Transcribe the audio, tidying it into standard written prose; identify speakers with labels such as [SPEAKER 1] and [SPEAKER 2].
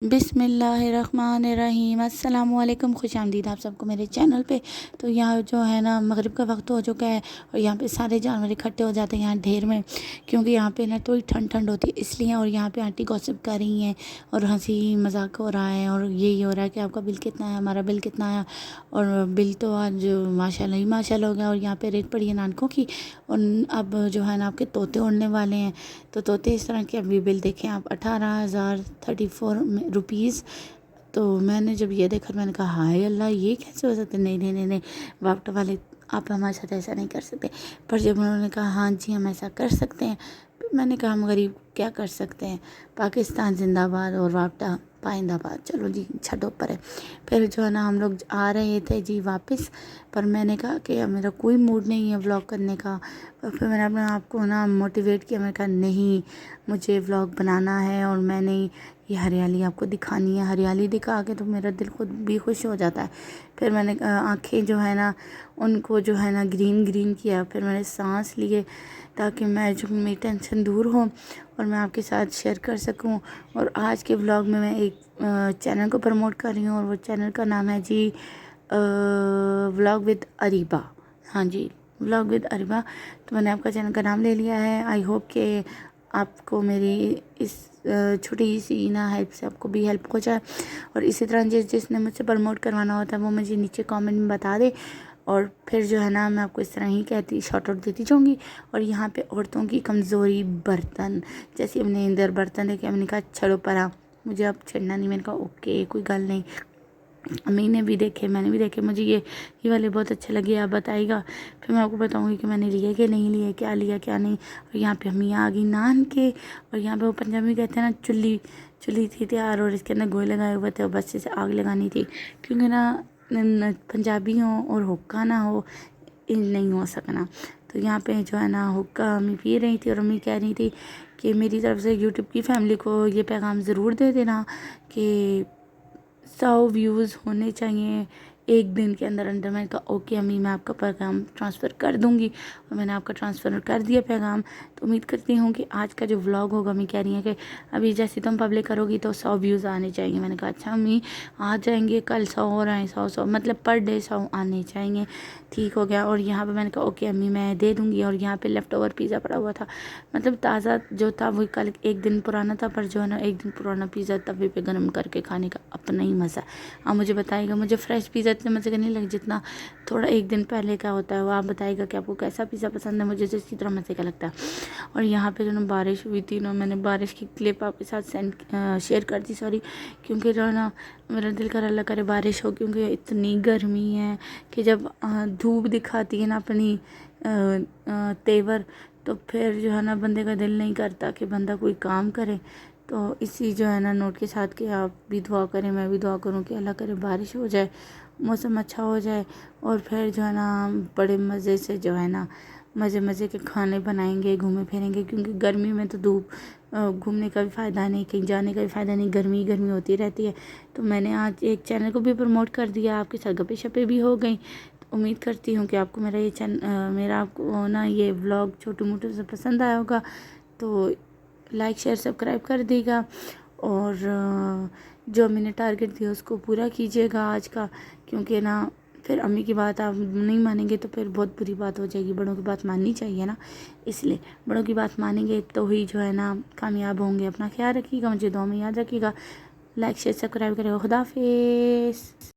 [SPEAKER 1] बिस्मिल्लाहिर्रहमानिर्रहीम। अस्सलाम वालेकुम, खुश आमदीद आप सबको मेरे चैनल पे। तो यहाँ जो है ना मगरिब का वक्त हो चुका है और यहाँ पे सारे जानवर इकट्ठे हो जाते हैं यहाँ ढेर में, क्योंकि यहाँ पे ना थोड़ी ठंड ठंड होती है इसलिए। और यहाँ पे आंटी गॉसिप कर रही हैं और हंसी मजाक हो रहा है और यही हो रहा है कि आपका बिल कितना है, हमारा बिल कितना है। और बिल तो आज माशाल्लाह ही माशाल्लाह हो गया। और यहाँ पे रेट पड़ी है नानकों की। और अब जो है ना आपके तोते उड़ने वाले हैं, तो तोते इस तरह के अभी बिल देखें आप 18,034 रुपीज़। तो मैंने जब ये देखा मैंने कहा हाय अल्लाह, ये कैसे हो सकता है। नहीं नहीं नहीं नहीं, वापट वाले आप हमारे साथ ऐसा नहीं कर सकते। पर जब उन्होंने कहा हाँ जी हम ऐसा कर सकते हैं, फिर मैंने कहा हम गरीब क्या कर सकते हैं। पाकिस्तान जिंदाबाद और वापटा पाइंदाबाद। चलो जी छठो पर है। फिर जो है ना हम लोग आ रहे थे जी वापस, पर मैंने कहा कि अब मेरा कोई मूड नहीं है व्लॉग करने का। और फिर मैंने अपने आप को ना मोटिवेट किया, मैंने कहा नहीं मुझे व्लॉग बनाना है और मैंने ये हरियाली आपको दिखानी है। हरियाली दिखा के तो मेरा दिल खुद भी खुश हो जाता है। फिर मैंने आँखें जो है ना उनको जो है ना ग्रीन ग्रीन किया। फिर मैंने सांस लिए ताकि मैं जो मेरी टेंशन दूर हो और मैं आपके साथ शेयर कर सकूं। और आज के व्लॉग में मैं एक चैनल को प्रमोट कर रही हूँ और वो चैनल का नाम है जी व्लॉग विद अरीबा। हाँ जी, व्लॉग विद अरीबा। तो मैंने आपका चैनल का नाम ले लिया है। आई होप कि आपको मेरी इस छोटी सी ना हेल्प से आपको भी हेल्प हो जाए। और इसी तरह जिसने मुझसे प्रमोट करवाना होता है वो मुझे नीचे कमेंट में बता दे। और फिर जो है ना मैं आपको इस तरह ही कहती शॉर्ट आउट देती जाऊँगी। और यहाँ पे औरतों की कमज़ोरी बर्तन, जैसे हमने इधर बर्तन देखे हमने कहा छड़ो परा, मुझे अब छेड़ना नहीं। मैंने कहा ओके कोई गल नहीं। अम्मी ने भी देखे मैंने भी देखे, मुझे ये वाले बहुत अच्छे लगे, आप बताइएगा। फिर मैं आपको बताऊंगी कि मैंने लिए कि नहीं लिए, क्या लिया क्या नहीं। और यहाँ पे अम्मी आ गई नान के। और यहाँ पे वो पंजाबी कहते हैं ना चुल्ली थी तैयार और इसके अंदर गोए लगाए हुए थे और बस से आग लगानी थी, क्योंकि ना पंजाबी हो और हुक्का ना हो नहीं हो सकना। तो यहाँ पे जो है ना हुक्का अम्मी पी रही थी और अम्मी कह रही थी कि मेरी तरफ से यूट्यूब की फैमिली को ये पैगाम ज़रूर दे देना कि 100 व्यूज़ होने चाहिए एक दिन के अंदर अंदर। मैंने कहा ओके अम्मी मैं आपका पैगाम ट्रांसफ़र कर दूंगी। और मैंने आपका ट्रांसफ़र कर दिया पैगाम। तो उम्मीद करती हूँ कि आज का जो व्लॉग होगा, अम्मी कह रही है कि अभी जैसे तुम पब्लिक करोगी तो 100 व्यूज़ आने चाहिए। मैंने कहा अच्छा अम्मी आ जाएंगे, कल 100 और आए, 100 मतलब पर डे 100 आने चाहिए। ठीक हो गया। और यहाँ पर मैंने कहा ओके अम्मी मैं दे दूँगी। और यहाँ पर लेफ़्ट ओवर पिज़्ज़ा पड़ा हुआ था, मतलब ताज़ा जो था वो कल एक दिन पुराना था, पर जो है ना एक दिन पुराना पिज़्ज़ा तवे पे गर्म करके खाने का अपना ही मज़ा। आप मुझे बताइएगा, मुझे फ्रेश पिज़्ज़ा इतने मज़े का नहीं लगे जितना थोड़ा एक दिन पहले का होता है। वो आप बताइएगा कि आपको कैसा पिज़्ज़ा पसंद है, मुझे तो इसी तरह मज़े का लगता है। और यहाँ पे जो ना बारिश हुई थी ना, मैंने बारिश की क्लिप आपके साथ शेयर कर दी, सॉरी, क्योंकि जो है ना मेरा दिल कर अल्लाह करे बारिश हो, क्योंकि इतनी गर्मी है कि जब धूप दिखाती है ना अपनी तेवर, तो फिर जो है ना बंदे का दिल नहीं करता कि बंदा कोई काम करे। तो इसी जो है ना नोट के साथ कि आप भी दुआ करें, मैं भी दुआ करूं कि अल्लाह करे बारिश हो जाए, मौसम अच्छा हो जाए। और फिर जो है ना बड़े मज़े से जो है ना मज़े के खाने बनाएंगे, घूमे फिरेंगे, क्योंकि गर्मी में तो धूप घूमने का भी फ़ायदा नहीं, कहीं जाने का भी फ़ायदा नहीं, गर्मी गर्मी होती रहती है। तो मैंने आज एक चैनल को भी प्रमोट कर दिया, आपके साथ गप्पे शप्पे भी हो गई। तो उम्मीद करती हूँ कि आपको मेरा ये मेरा आपको ना ये व्लॉग छोटू मोटू से पसंद आया होगा। तो लाइक शेयर सब्सक्राइब कर देगा। और जो मैंने टारगेट दिया उसको पूरा कीजिएगा आज का, क्योंकि ना फिर अम्मी की बात आप नहीं मानेंगे तो फिर बहुत बुरी बात हो जाएगी। बड़ों की बात माननी चाहिए ना, इसलिए बड़ों की बात मानेंगे तो ही जो है ना कामयाब होंगे। अपना ख्याल रखिएगा, मुझे दुआ में याद रखिएगा। लाइक शेयर सब्सक्राइब करेगा। खुदा हाफिज़।